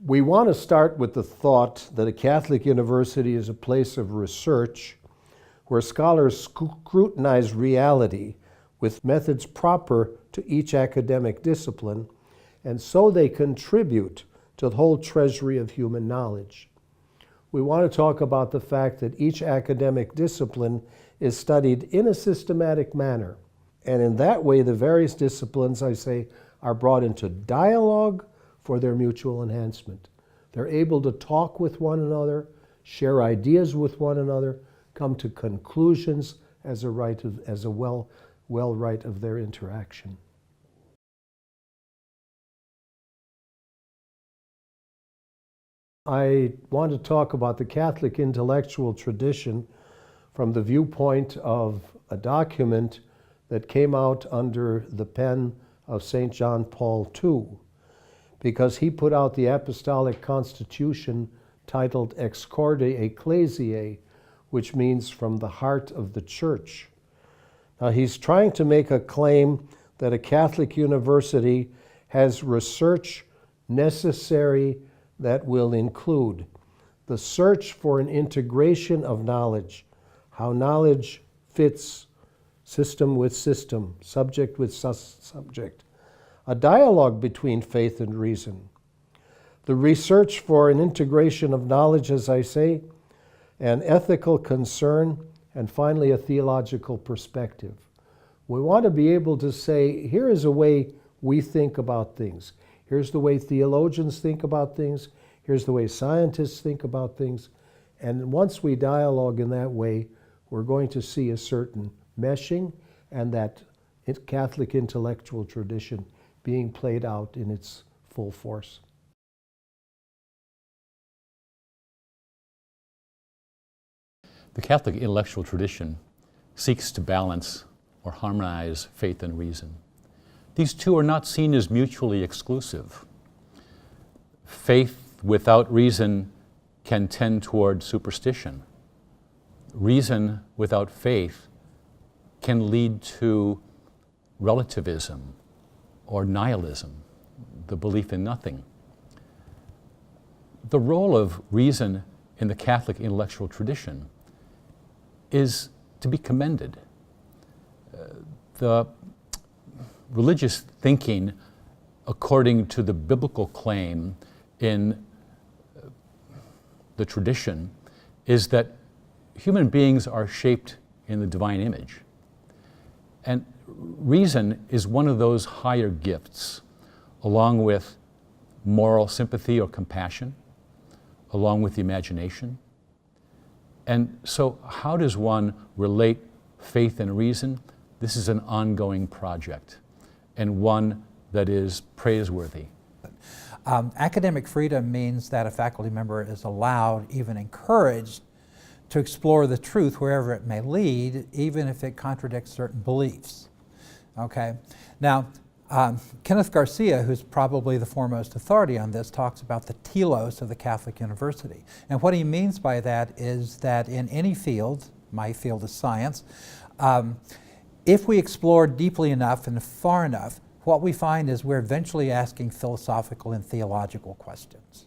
We want to start with the thought that a Catholic university is a place of research where scholars scrutinize reality with methods proper to each academic discipline, and so they contribute to the whole treasury of human knowledge. We want to talk about the fact that each academic discipline is studied in a systematic manner, and in that way the various disciplines, I say, are brought into dialogue for their mutual enhancement. They're able to talk with one another, share ideas with one another, come to conclusions as a well right of their interaction. I want to talk about the Catholic intellectual tradition from the viewpoint of a document that came out under the pen of St. John Paul II, because he put out the Apostolic Constitution titled Ex Corde Ecclesiae, which means from the heart of the church. Now, he's trying to make a claim that a Catholic university has research necessary that will include the search for an integration of knowledge, how knowledge fits system with system, subject with subject, a dialogue between faith and reason, the research for an integration of knowledge, as I say, an ethical concern, and finally a theological perspective. We want to be able to say, here is a way we think about things. Here's the way theologians think about things. Here's the way scientists think about things. And once we dialogue in that way, we're going to see a certain meshing and that Catholic intellectual tradition being played out in its full force. The Catholic intellectual tradition seeks to balance or harmonize faith and reason. These two are not seen as mutually exclusive. Faith without reason can tend toward superstition. Reason without faith can lead to relativism or nihilism, the belief in nothing. The role of reason in the Catholic intellectual tradition is to be commended. The religious thinking, according to the biblical claim in the tradition, is that human beings are shaped in the divine image. And reason is one of those higher gifts, along with moral sympathy or compassion, along with the imagination. And so how does one relate faith and reason? This is an ongoing project, and one that is praiseworthy. Academic freedom means that a faculty member is allowed, even encouraged, to explore the truth wherever it may lead, even if it contradicts certain beliefs. Okay? Now, Kenneth Garcia, who's probably the foremost authority on this, talks about the telos of the Catholic University. And what he means by that is that in any field, my field is science, if we explore deeply enough and far enough, what we find is we're eventually asking philosophical and theological questions.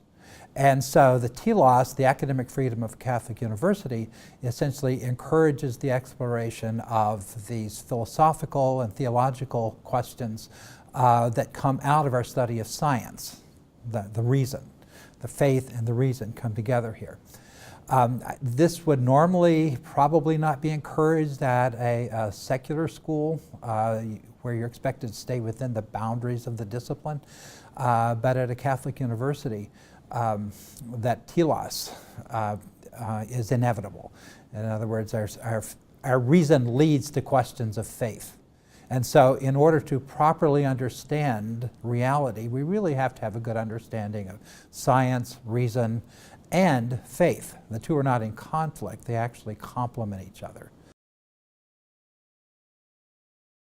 And so the telos, the academic freedom of a Catholic university, essentially encourages the exploration of these philosophical and theological questions that come out of our study of science, the reason. The faith and the reason come together here. This would normally probably not be encouraged at a secular school where you're expected to stay within the boundaries of the discipline, but at a Catholic university, that telos is inevitable. In other words, our reason leads to questions of faith. And so in order to properly understand reality, we really have to have a good understanding of science, reason, and faith. The two are not in conflict, they actually complement each other.